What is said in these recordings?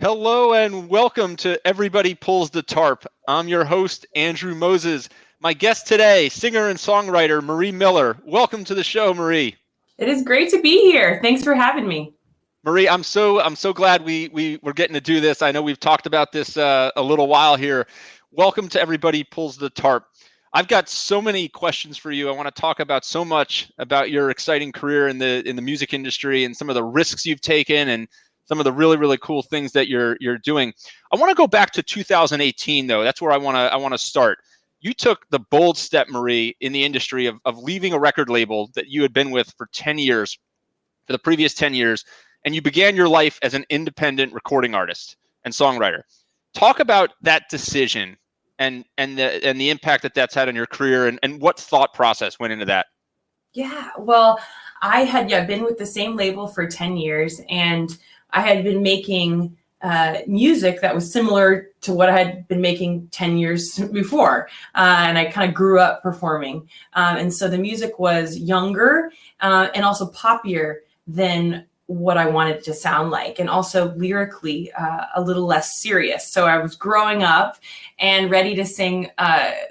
Hello and welcome to Everybody Pulls the Tarp. I'm your host, Andrew Moses. My guest today, singer and songwriter Marie Miller. Welcome to the show, Marie. It is great to be here. Thanks for having me. Marie, I'm so glad we're getting to do this. I know we've talked about this a little while here. Welcome to Everybody Pulls the Tarp. I've got so many questions for you. I want to talk about so much about your exciting career in the music industry and some of the risks you've taken and some of the really, really cool things that you're doing. I want to go back to 2018 though. That's where I want to start. You took the bold step, Marie, in the industry of leaving a record label that you had been with for 10 years, for the previous 10 years, and you began your life as an independent recording artist and songwriter. Talk about that decision and the impact that that's had on your career and what thought process went into that. Yeah, well, I had been with the same label for 10 years, and I had been making music that was similar to what I had been making 10 years before. And I kind of grew up performing. And so the music was younger and also poppier than what I wanted it to sound like, and also lyrically a little less serious. So I was growing up and ready to sing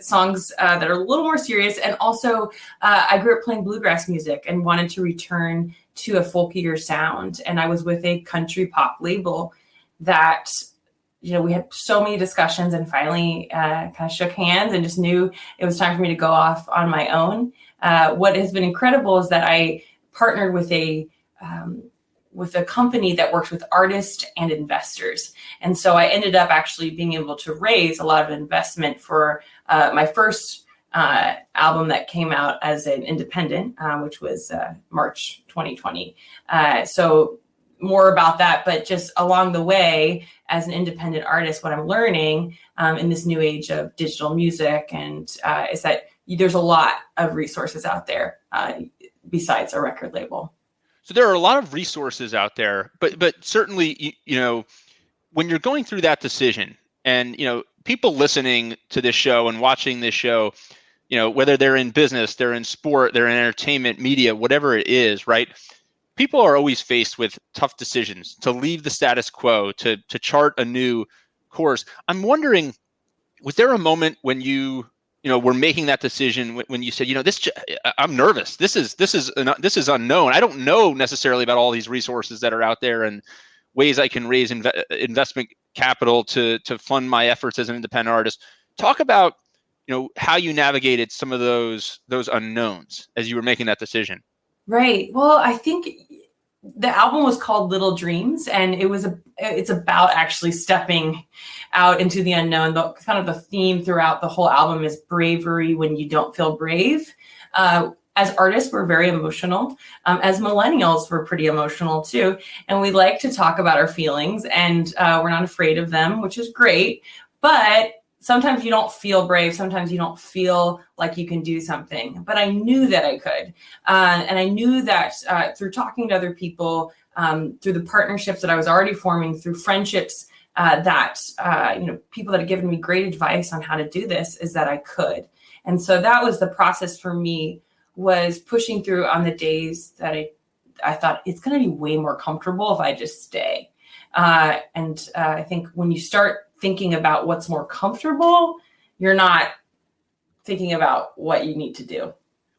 songs that are a little more serious. And also I grew up playing bluegrass music and wanted to return to a folkier sound. And I was with a country pop label that, we had so many discussions and finally kind of shook hands and just knew it was time for me to go off on my own. What has been incredible is that I partnered with a company that works with artists and investors. And so I ended up actually being able to raise a lot of investment for my first album that came out as an independent, which was March 2020. So more about that, but just along the way as an independent artist, what I'm learning in this new age of digital music and is that there's a lot of resources out there besides a record label. So there are a lot of resources out there, but certainly, when you're going through that decision and, people listening to this show and watching this show, whether they're in business, they're in sport, they're in entertainment, media, whatever it is, right? People are always faced with tough decisions to leave the status quo, to chart a new course. I'm wondering, was there a moment when you were making that decision when you said, I'm nervous. This is unknown. I don't know necessarily about all these resources that are out there and ways I can raise investment capital to fund my efforts as an independent artist. Talk about, how you navigated some of those unknowns as you were making that decision. Right. Well, I think the album was called Little Dreams, and it's about actually stepping out into the unknown. Kind of the theme throughout the whole album is bravery when you don't feel brave. As artists, we're very emotional. As millennials, we're pretty emotional too. And we like to talk about our feelings, and we're not afraid of them, which is great. But sometimes you don't feel brave. Sometimes you don't feel like you can do something. But I knew that I could. And I knew that through talking to other people, through the partnerships that I was already forming, through friendships people that had given me great advice on how to do this, is that I could. And so that was the process for me, was pushing through on the days that I thought it's going to be way more comfortable if I just stay. I think when you start thinking about what's more comfortable, you're not thinking about what you need to do.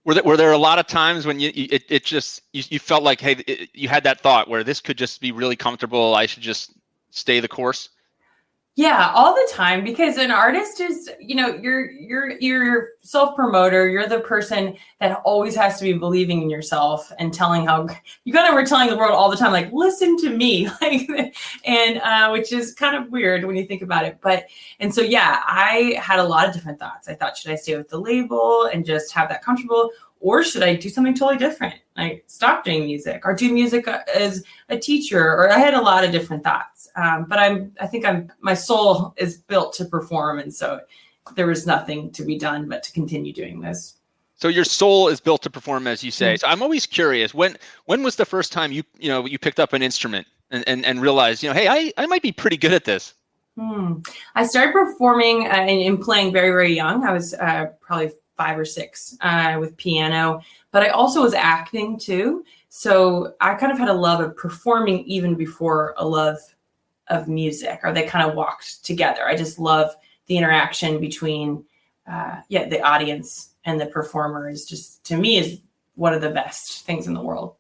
Were there a lot of times when you felt like, hey, you had that thought where this could just be really comfortable, I should just stay the course? Yeah, all the time, because an artist is, you're self-promoter. You're the person that always has to be believing in yourself and telling how you kind of were telling the world all the time, like, listen to me, which is kind of weird when you think about it. And so, I had a lot of different thoughts. I thought, should I stay with the label and just have that comfortable? Or should I do something totally different? Like stop doing music or do music as a teacher? Or I had a lot of different thoughts. But I think my soul is built to perform. And so there was nothing to be done but to continue doing this. So your soul is built to perform, as you say. Mm-hmm. So I'm always curious, when was the first time you picked up an instrument and realized, hey, I might be pretty good at this? I started performing and playing very, very young. I was probably 5 or 6 with piano, but I also was acting too. So I kind of had a love of performing even before a love of music, or they kind of walked together. I just love the interaction between the audience and the performer is just, to me, is one of the best things in the world.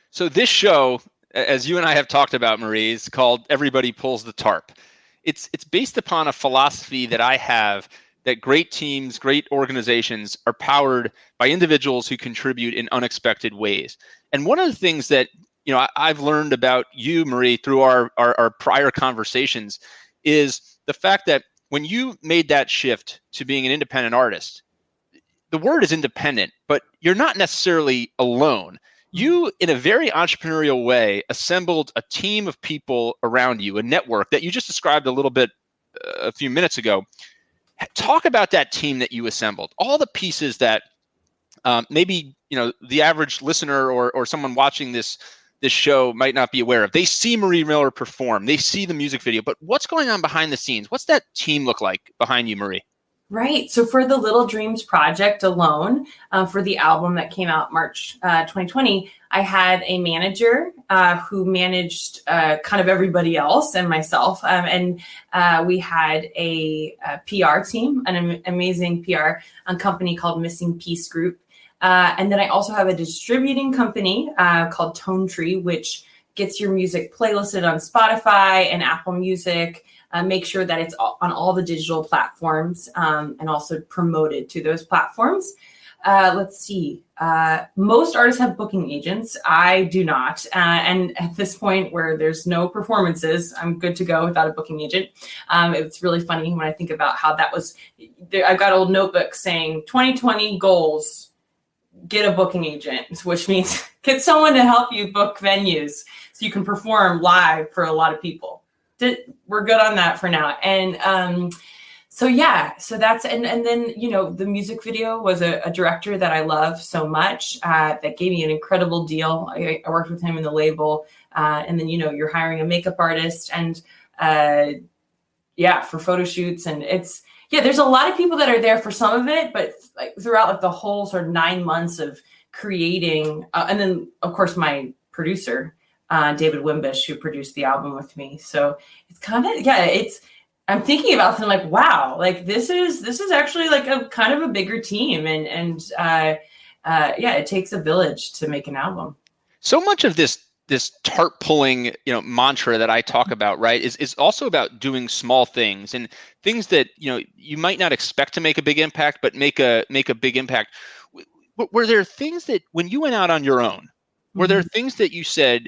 So this show, as you and I have talked about, Marie, is called Everybody Pulls the Tarp. It's based upon a philosophy that I have, that great teams, great organizations are powered by individuals who contribute in unexpected ways. And one of the things that I've learned about you, Marie, through our prior conversations is the fact that when you made that shift to being an independent artist, the word is independent, but you're not necessarily alone. You, in a very entrepreneurial way, assembled a team of people around you, a network that you just described a little bit a few minutes ago. Talk about that team that you assembled, all the pieces that maybe the average listener or someone watching this show might not be aware of. They see Marie Miller perform, they see the music video, but what's going on behind the scenes? What's that team look like behind you, Marie? Right. So for the Little Dreams project alone, for the album that came out March 2020, I had a manager who managed kind of everybody else and myself. And we had a PR team, an amazing PR company called Missing Piece Group. And then I also have a distributing company called Tone Tree, which gets your music playlisted on Spotify and Apple Music. Make sure that it's on all the digital platforms and also promoted to those platforms. Let's see. Most artists have booking agents. I do not. And at this point where there's no performances, I'm good to go without a booking agent. It's really funny when I think about how that was. I've got old notebooks saying 2020 goals, get a booking agent, which means get someone to help you book venues so you can perform live for a lot of people. We're good on that for now. And so that's, and then, the music video was a director that I love so much that gave me an incredible deal. I worked with him in the label. And then, you're hiring a makeup artist and for photo shoots. And there's a lot of people that are there for some of it, but throughout the whole sort of 9 months of creating, and then of course my producer, David Wimbish, who produced the album with me. So it's kind of, I'm thinking about them like, wow, like this is actually like a kind of a bigger team. And it takes a village to make an album. So much of this tarp pulling, mantra that I talk about, right, is also about doing small things and things that, you might not expect to make a big impact, but make a big impact. Were there things that when you went out on your own, were there things that you said,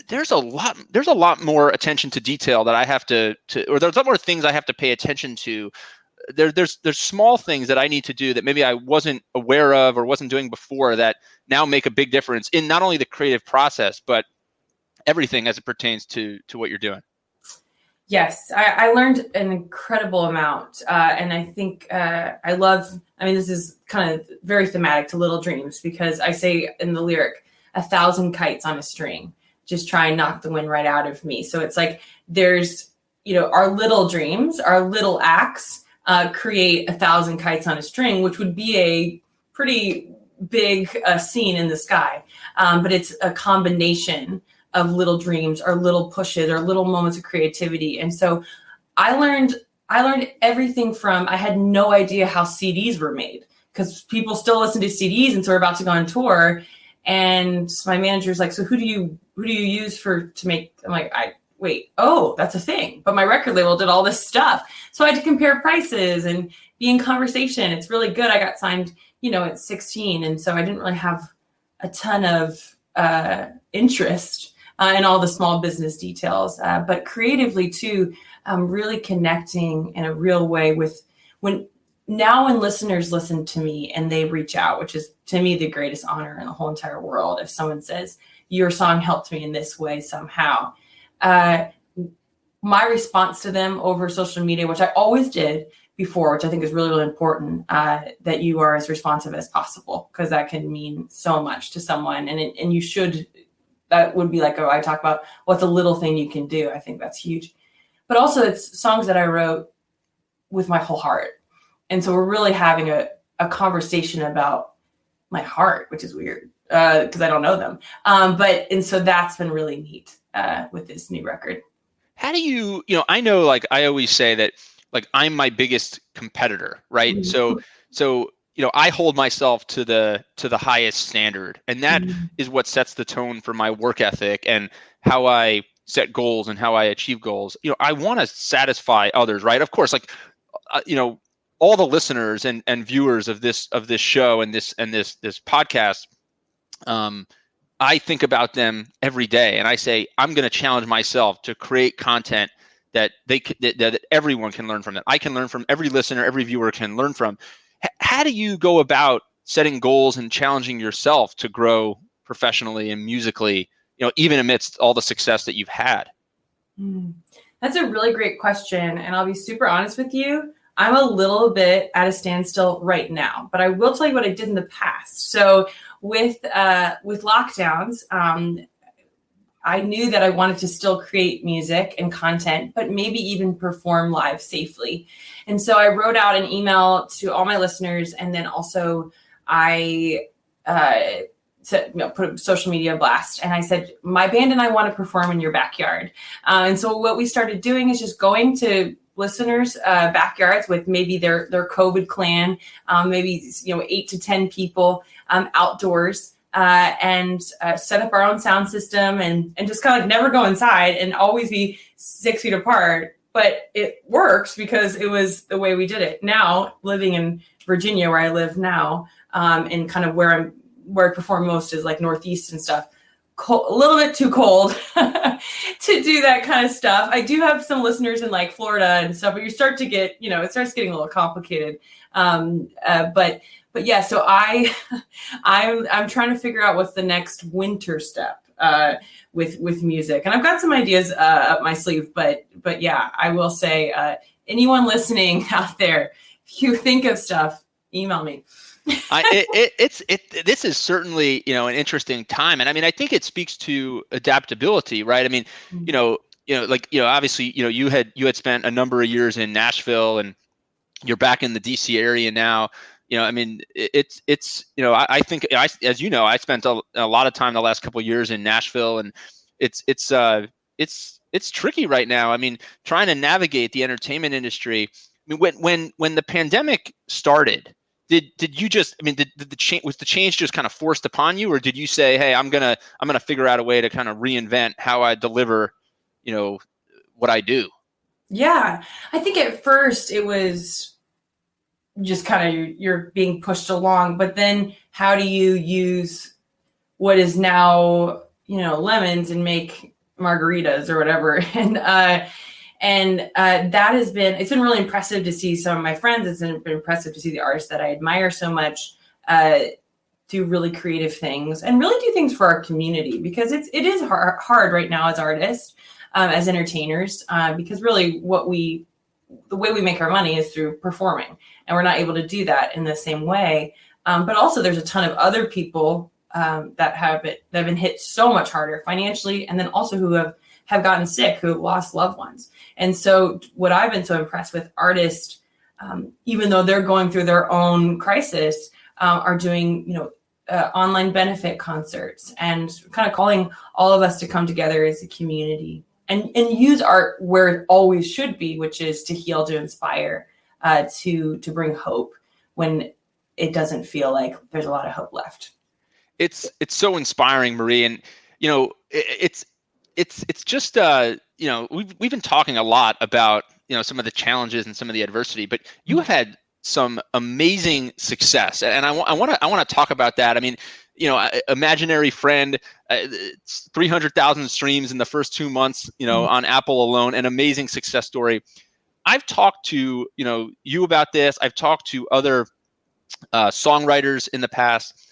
there's a lot more attention to detail that I have to or there's a lot more things I have to pay attention to. There's small things that I need to do that maybe I wasn't aware of or wasn't doing before that now make a big difference in not only the creative process, but everything as it pertains to what you're doing. Yes, I learned an incredible amount. And I think this is kind of very thematic to Little Dreams because I say in the lyric, 1,000 kites on a string, just try and knock the wind right out of me. So it's like there's, our little dreams, our little acts create 1,000 kites on a string, which would be a pretty big scene in the sky. But it's a combination of little dreams or little pushes or little moments of creativity. And so I learned everything from, I had no idea how CDs were made because people still listen to CDs. And so we're about to go on tour. And my manager's like, so who do you use to make? I'm like, that's a thing. But my record label did all this stuff. So I had to compare prices and be in conversation. It's really good. I got signed, at 16. And so I didn't really have a ton of interest in all the small business details, but creatively too, really connecting in a real way with when listeners listen to me and they reach out, which is to me the greatest honor in the whole entire world. If someone says your song helped me in this way somehow, my response to them over social media, which I always did before, which I think is really, really important, that you are as responsive as possible, because that can mean so much to someone. And you should, that would be like, I talk about what's a little thing you can do. I think that's huge. But also it's songs that I wrote with my whole heart. And so we're really having a conversation about my heart, which is weird because I don't know them. And so that's been really neat with this new record. how do you, I know, like I always say that, like, I'm my biggest competitor, right? So I hold myself to the highest standard, and that Mhm. is what sets the tone for my work ethic and how I set goals and how I achieve goals. I want to satisfy others, right? Of course, like, uh, you know, all the listeners and viewers of this show and this podcast, um, I think about them every day, and I say I'm going to challenge myself to create content that that everyone can learn from. That I can learn from, every listener, every viewer can learn from. How do you go about setting goals and challenging yourself to grow professionally and musically? Even amidst all the success that you've had. Mm. That's a really great question. And I'll be super honest with you. I'm a little bit at a standstill right now, but I will tell you what I did in the past. So with lockdowns, I knew that I wanted to still create music and content, but maybe even perform live safely. And so I wrote out an email to all my listeners, and then also I put a social media blast, and I said, my band and I want to perform in your backyard. And so what we started doing is just going to listeners' backyards with maybe their COVID clan, maybe 8 to 10 people outdoors. And set up our own sound system and just kind of like never go inside and always be 6 feet apart. But it works because it was the way we did it. Now, living in Virginia, where I live now, and kind of where I perform most is like Northeast and stuff, a little bit too cold to do that kind of stuff. I do have some listeners in like Florida and stuff, but you start to get, it starts getting a little complicated. But yeah, so I'm trying to figure out what's the next winter step with music, and I've got some ideas up my sleeve. But yeah, I will say, anyone listening out there, if you think of stuff, email me. This is certainly an interesting time, and I mean, I think it speaks to adaptability, right? I mean, obviously, you had spent a number of years in Nashville, and you're back in the DC area now. I mean, it's I think, as you know, I spent a lot of time the last couple of years in Nashville, and it's tricky right now. I mean, trying to navigate the entertainment industry. I mean, when the pandemic started, did you just, I mean, did the change, was the change just kind of forced upon you, or did you say, hey, I'm gonna figure out a way to kind of reinvent how I deliver, what I do? Yeah, I think at first it was just kind of you're being pushed along, but then how do you use what is now lemons and make margaritas or whatever? And it's been really impressive to see some of my friends. It's been impressive to see the artists that I admire so much do really creative things and really do things for our community, because it is hard right now as artists, as entertainers, because really the way we make our money is through performing, and we're not able to do that in the same way. But also there's a ton of other people that have been hit so much harder financially, and then also who have gotten sick, who have lost loved ones. And so what I've been so impressed with artists, even though they're going through their own crisis, are doing, online benefit concerts and kind of calling all of us to come together as a community and use art where it always should be, which is to heal, to inspire, to bring hope when it doesn't feel like there's a lot of hope left. It's so inspiring, Marie. And, it's just, we've been talking a lot about, some of the challenges and some of the adversity, but you have had some amazing success. And I want to talk about that. I mean, Imaginary Friend, 300,000 streams in the first 2 months, on Apple alone, an amazing success story. I've talked to, you about this. I've talked to other songwriters in the past.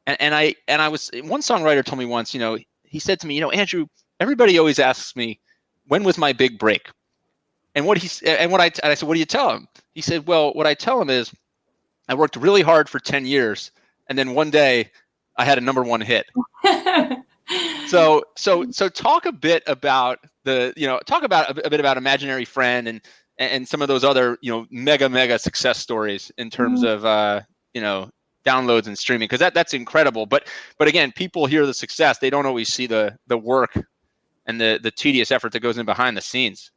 And I was, one songwriter told me once, he said to me, Andrew, everybody always asks me, when was my big break? And I said, what do you tell him? He said, well, what I tell him is I worked really hard for 10 years. And then one day I had a number one hit. So talk a bit about a bit about Imaginary Friend and some of those other, mega success stories in terms of, downloads and streaming, because that's incredible. But again, people hear the success, they don't always see the work and the tedious effort that goes in behind the scenes.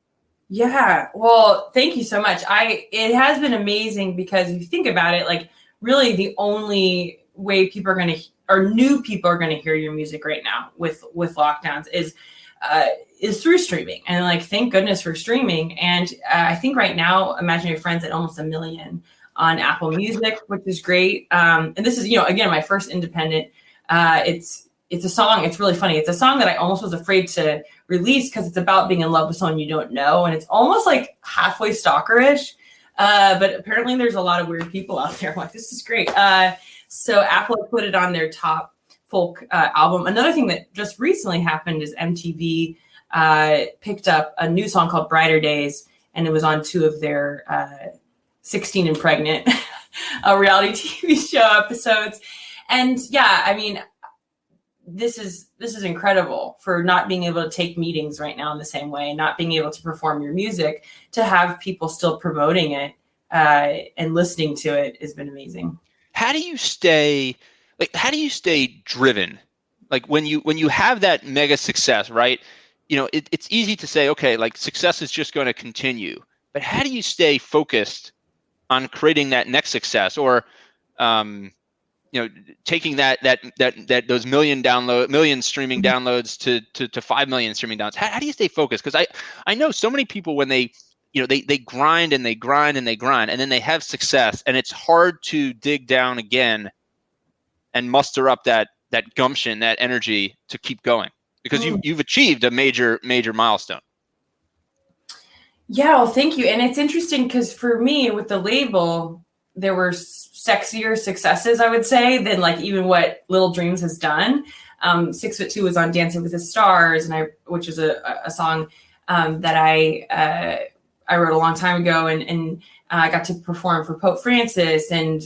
Yeah. Well, thank you so much. It has been amazing because if you think about it, like really the only way people are going to, or new people are going to hear your music right now with lockdowns is through streaming. And like, thank goodness for streaming. And I think right now, Imaginary Friends at almost 1 million on Apple Music, which is great. And this is, again, my first independent. It's a song. It's really funny. It's a song that I almost was afraid to release because it's about being in love with someone you don't know. And it's almost like halfway stalkerish. But apparently there's a lot of weird people out there. I'm like, this is great. So Apple put it on their top folk album. Another thing that just recently happened is MTV picked up a new song called Brighter Days, and it was on 2 of their 16 and Pregnant reality TV show episodes. And yeah, I mean, this is incredible for not being able to take meetings right now in the same way, and not being able to perform your music, to have people still promoting it and listening to it has been amazing. How do you stay driven? Like when you have that mega success, right? It's easy to say, okay, like success is just going to continue, but how do you stay focused on creating that next success, or taking those million streaming downloads to 5 million streaming downloads? How do you stay focused? Because I know so many people when they grind and they grind and they grind, and then they have success, and it's hard to dig down again and muster up that gumption, that energy to keep going, because you've achieved a major milestone. Yeah, well, thank you. And it's interesting because for me with the label, there were sexier successes, I would say, than like even what Little Dreams has done. 6'2" was on Dancing with the Stars, which is a song that I wrote a long time ago, and I got to perform for Pope Francis and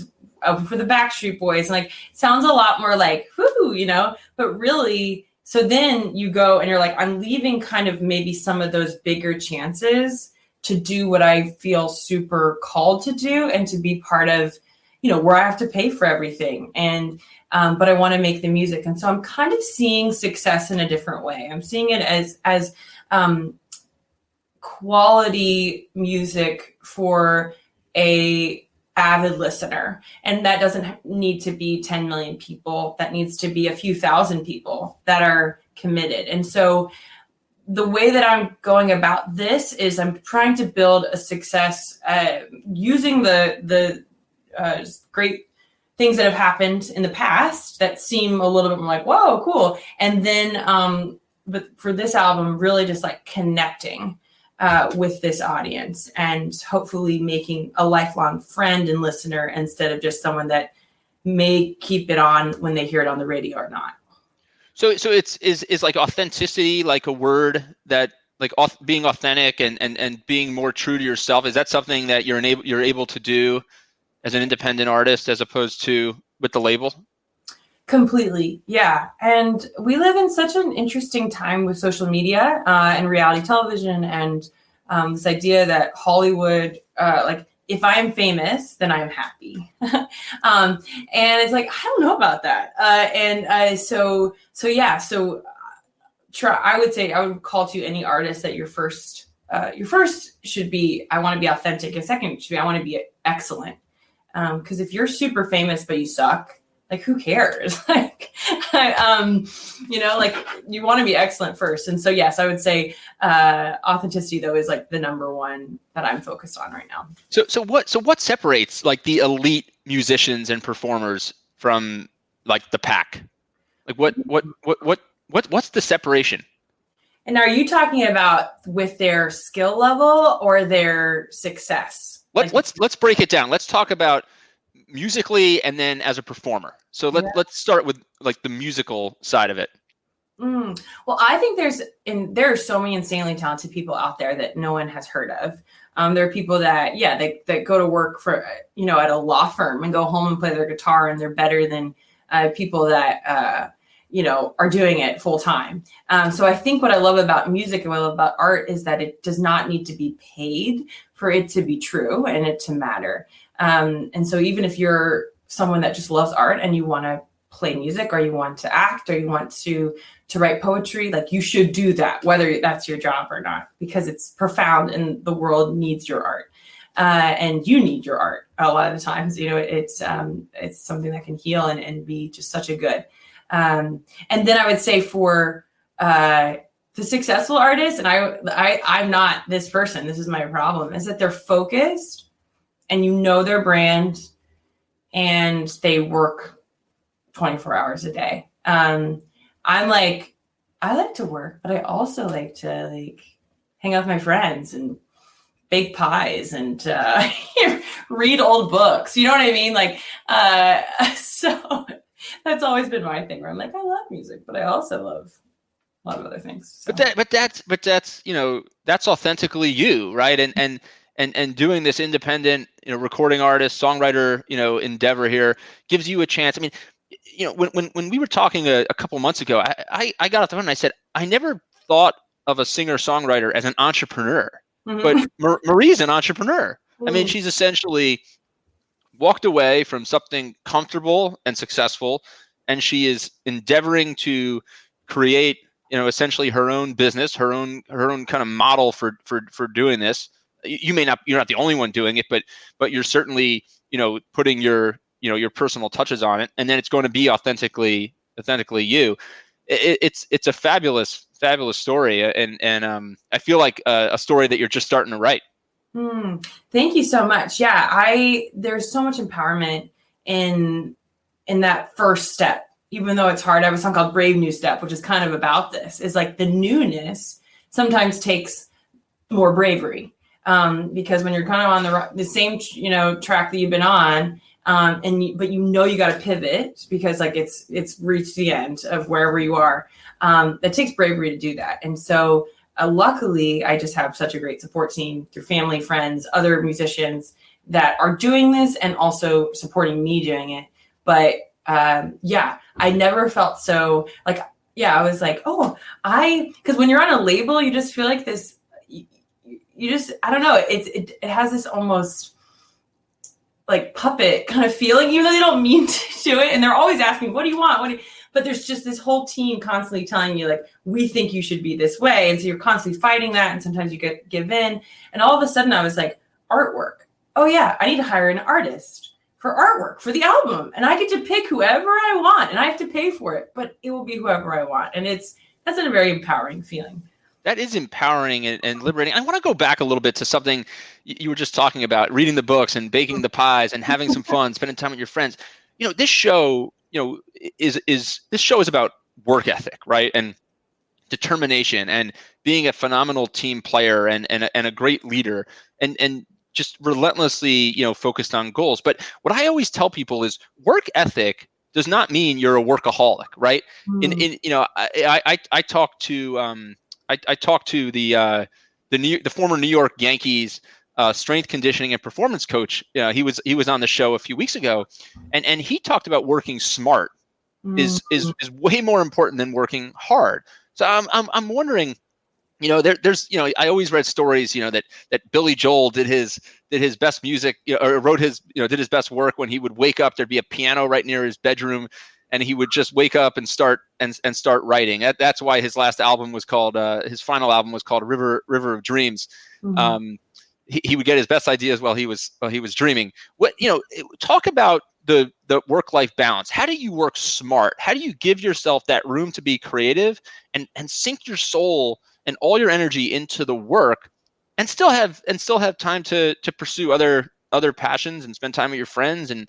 for the Backstreet Boys. And like, sounds a lot more like whoo, but really. So then you go and you're like, I'm leaving kind of maybe some of those bigger chances to do what I feel super called to do, and to be part of, where I have to pay for everything. And, but I want to make the music. And so I'm kind of seeing success in a different way. I'm seeing it as quality music for a avid listener. And that doesn't need to be 10 million people. That needs to be a few thousand people that are committed. And so the way that I'm going about this is I'm trying to build a success using the great things that have happened in the past that seem a little bit more like, whoa, cool. And then, but for this album, really just like connecting with this audience, and hopefully making a lifelong friend and listener, instead of just someone that may keep it on when they hear it on the radio or not. So is like authenticity like a word that, like, being authentic and being more true to yourself? Is that something that you're able to do as an independent artist as opposed to with the label? Completely. Yeah. And we live in such an interesting time with social media and reality television, and this idea that Hollywood, like, if I'm famous, then I'm happy. And it's like, I don't know about that. So I would say, I would call to any artist that your first should be, I want to be authentic. A second should be, I want to be excellent. Because if you're super famous, but you suck, like, who cares? Like, like, you want to be excellent first. And so, yes, I would say authenticity, though, is like the number one that I'm focused on right now. So what separates like the elite musicians and performers from like the pack? Like what's the separation? And are you talking about with their skill level or their success? Let's break it down. Let's talk about musically and then as a performer. So let's start with like the musical side of it. Well, I think there are so many insanely talented people out there that no one has heard of. There are people that go to work for, at a law firm and go home and play their guitar, and they're better than people that, are doing it full time. So I think what I love about music and what I love about art is that it does not need to be paid for it to be true and it to matter. And so even if you're someone that just loves art and you want to play music or you want to act or you want to write poetry, like you should do that, whether that's your job or not, because it's profound and the world needs your art. And you need your art a lot of the times. It's something that can heal and be just such a good. And then I would say for the successful artists, and I'm not this person, this is my problem, is that they're focused and their brand and they work 24 hours a day. I like to work, but I also like to hang out with my friends and bake pies and read old books. You know what I mean? So that's always been my thing where I'm like, I love music, but I also love a lot of other things. So. But that's that's authentically you, right? And doing this independent, recording artist, songwriter, endeavor here gives you a chance. I mean, when we were talking a couple months ago, I got off the phone and I said, I never thought of a singer-songwriter as an entrepreneur, but Marie's an entrepreneur. I mean, she's essentially walked away from something comfortable and successful, and she is endeavoring to create, essentially her own business, her own kind of model for doing this. You're not the only one doing it, but you're certainly, putting your personal touches on it, and then it's going to be authentically you. It's a fabulous story, and I feel like a story that you're just starting to write. Thank you so much. Yeah, there's so much empowerment in that first step, even though it's hard. I have a song called Brave New Step, which is kind of about this. Is like the newness sometimes takes more bravery, because when you're kind of on the same track that you've been on, but you got to pivot because it's reached the end of wherever you are. It takes bravery to do that, and so. Luckily, I just have such a great support team through family, friends, other musicians that are doing this and also supporting me doing it. But I never felt so I was like, because when you're on a label, you just feel like this, you just, I don't know, it has this almost like puppet kind of feeling, even though they don't mean to do it. And they're always asking, what do you want? But there's just this whole team constantly telling you, we think you should be this way. And so you're constantly fighting that. And sometimes you give in. And all of a sudden I was like, artwork. Oh yeah, I need to hire an artist for artwork for the album. And I get to pick whoever I want and I have to pay for it, but it will be whoever I want. And that's a very empowering feeling. That is empowering and liberating. I want to go back a little bit to something you were just talking about, reading the books and baking the pies and having some fun, spending time with your friends. This show, this show is about work ethic, right? And determination and being a phenomenal team player and a great leader and just relentlessly, focused on goals. But what I always tell people is work ethic does not mean you're a workaholic, right? I talked to I talked to the former New York Yankees strength conditioning and performance coach. He was on the show a few weeks ago, and he talked about working smart is way more important than working hard. So I'm wondering, there's I always read stories that Billy Joel did his best music or wrote his did his best work when he would wake up. There'd be a piano right near his bedroom, and he would just wake up and start writing. That's why his last album was called his final album was called River of Dreams. Mm-hmm. He would get his best ideas while he was dreaming. Talk about the work-life balance. How do you work smart? How do you give yourself that room to be creative and sink your soul and all your energy into the work and still have time to pursue other passions and spend time with your friends and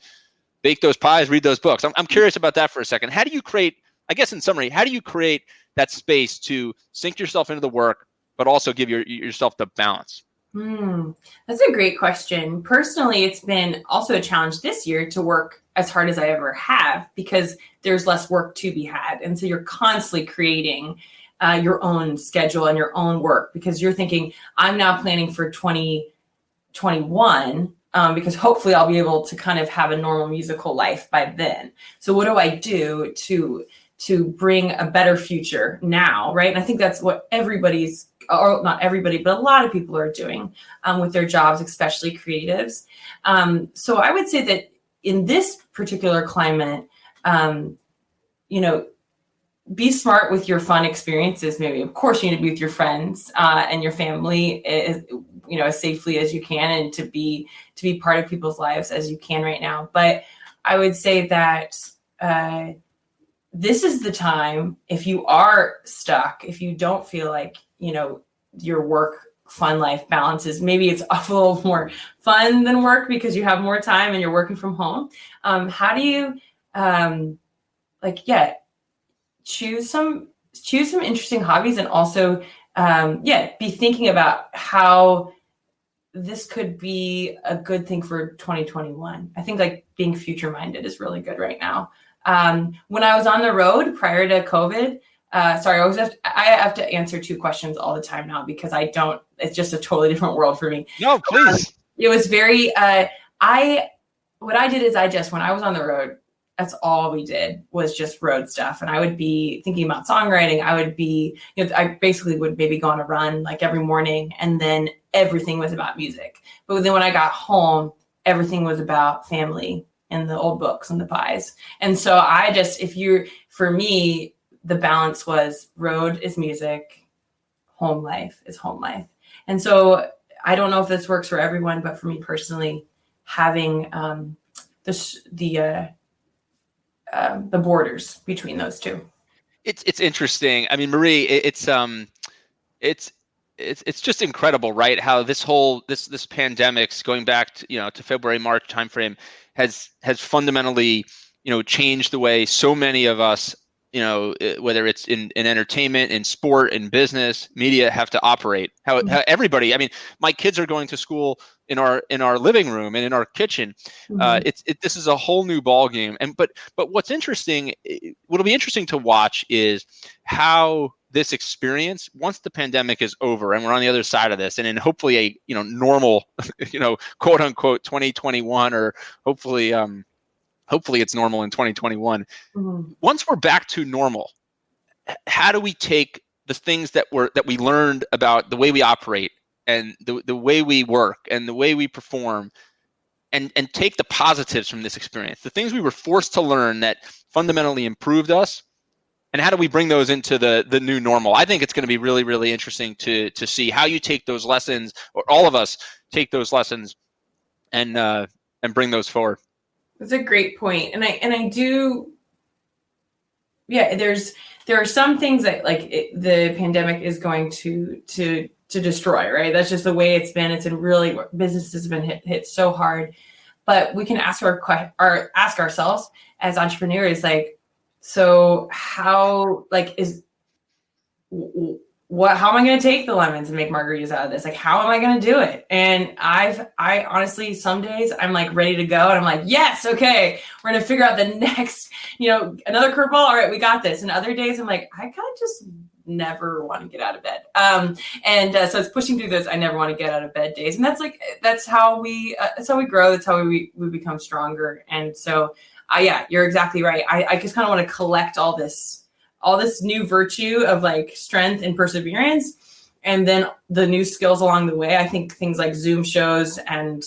bake those pies, read those books? I'm curious about that for a second. How do you create, I guess in summary, how do you create that space to sink yourself into the work, but also give yourself the balance? That's a great question. Personally, it's been also a challenge this year to work as hard as I ever have because there's less work to be had. And so you're constantly creating your own schedule and your own work because you're thinking, I'm now planning for 2021 because hopefully I'll be able to kind of have a normal musical life by then. So what do I do to bring a better future now, right? And I think that's what or not everybody, but a lot of people are doing with their jobs, especially creatives. So I would say that in this particular climate, be smart with your fun experiences. Maybe, of course, you need to be with your friends and your family, as safely as you can, and to be part of people's lives as you can right now. But I would say that this is the time, if you are stuck, if you don't feel like, your work fun life balances, maybe it's a little more fun than work because you have more time and you're working from home. How do you choose some interesting hobbies, and also be thinking about how this could be a good thing for 2021. I think like being future minded is really good right now. When I was on the road prior to COVID, I have to answer two questions all the time now because it's just a totally different world for me. No, please. It was very, what I did is when I was on the road, that's all we did was just road stuff. And I would be thinking about songwriting. I would be, I basically would maybe go on a run like every morning, and then everything was about music. But then when I got home, everything was about family and the old books and the pies. And so for me, the balance was road is music, home life is home life. And so I don't know if this works for everyone, but for me personally, having the borders between those two. It's interesting. I mean, Marie, it's just incredible, right? How this pandemic's going back to February, March timeframe has fundamentally, changed the way so many of us, whether it's in entertainment, in sport, in business, media, have to operate. How everybody. I mean, my kids are going to school in our living room and in our kitchen. This is a whole new ball game. But what's interesting, what'll be interesting to watch is how this experience, once the pandemic is over and we're on the other side of this, and in hopefully a normal, quote unquote 2021, or hopefully it's normal in 2021. Once we're back to normal, how do we take the things that we learned about the way we operate and the way we work and the way we perform, and take the positives from this experience, the things we were forced to learn that fundamentally improved us, and how do we bring those into the new normal? I think it's going to be really, really interesting to see how you take those lessons, or all of us take those lessons and bring those forward. That's a great point. And I do, there are some things that the pandemic is going to destroy, right? That's just the way it's been. It's been really, business has been hit so hard, but we can ask ourselves as entrepreneurs, so how, how am I going to take the lemons and make margaritas out of this? How am I going to do it? And I honestly, some days I'm ready to go, and I'm like, yes, okay, we're going to figure out the next, another curveball. All right, we got this. And other days I'm like, I kind of just never want to get out of bed. So it's pushing through those I never want to get out of bed days. And that's how we grow. That's how we become stronger. And so, you're exactly right. I just kind of want to collect all this new virtue of strength and perseverance, and then the new skills along the way. I think things like Zoom shows and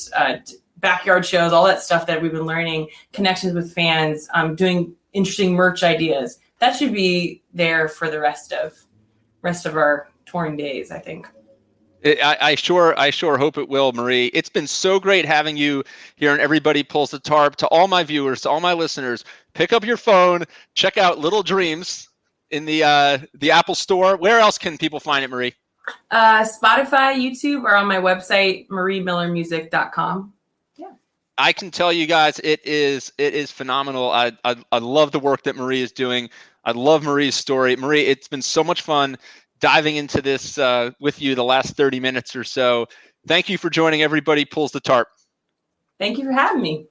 backyard shows, all that stuff that we've been learning, connections with fans, doing interesting merch ideas, that should be there for the rest of our touring days, I think. I sure hope it will, Marie. It's been so great having you here, and Everybody Pulls the Tarp. To all my viewers, to all my listeners, pick up your phone, check out Little Dreams in the Apple Store. Where else can people find it, Marie? Spotify, YouTube, or on my website, mariemillermusic.com. Yeah. I can tell you guys, it is phenomenal. I love the work that Marie is doing. I love Marie's story. Marie, it's been so much fun diving into this with you the last 30 minutes or so. Thank you for joining Everybody Pulls the Tarp. Thank you for having me.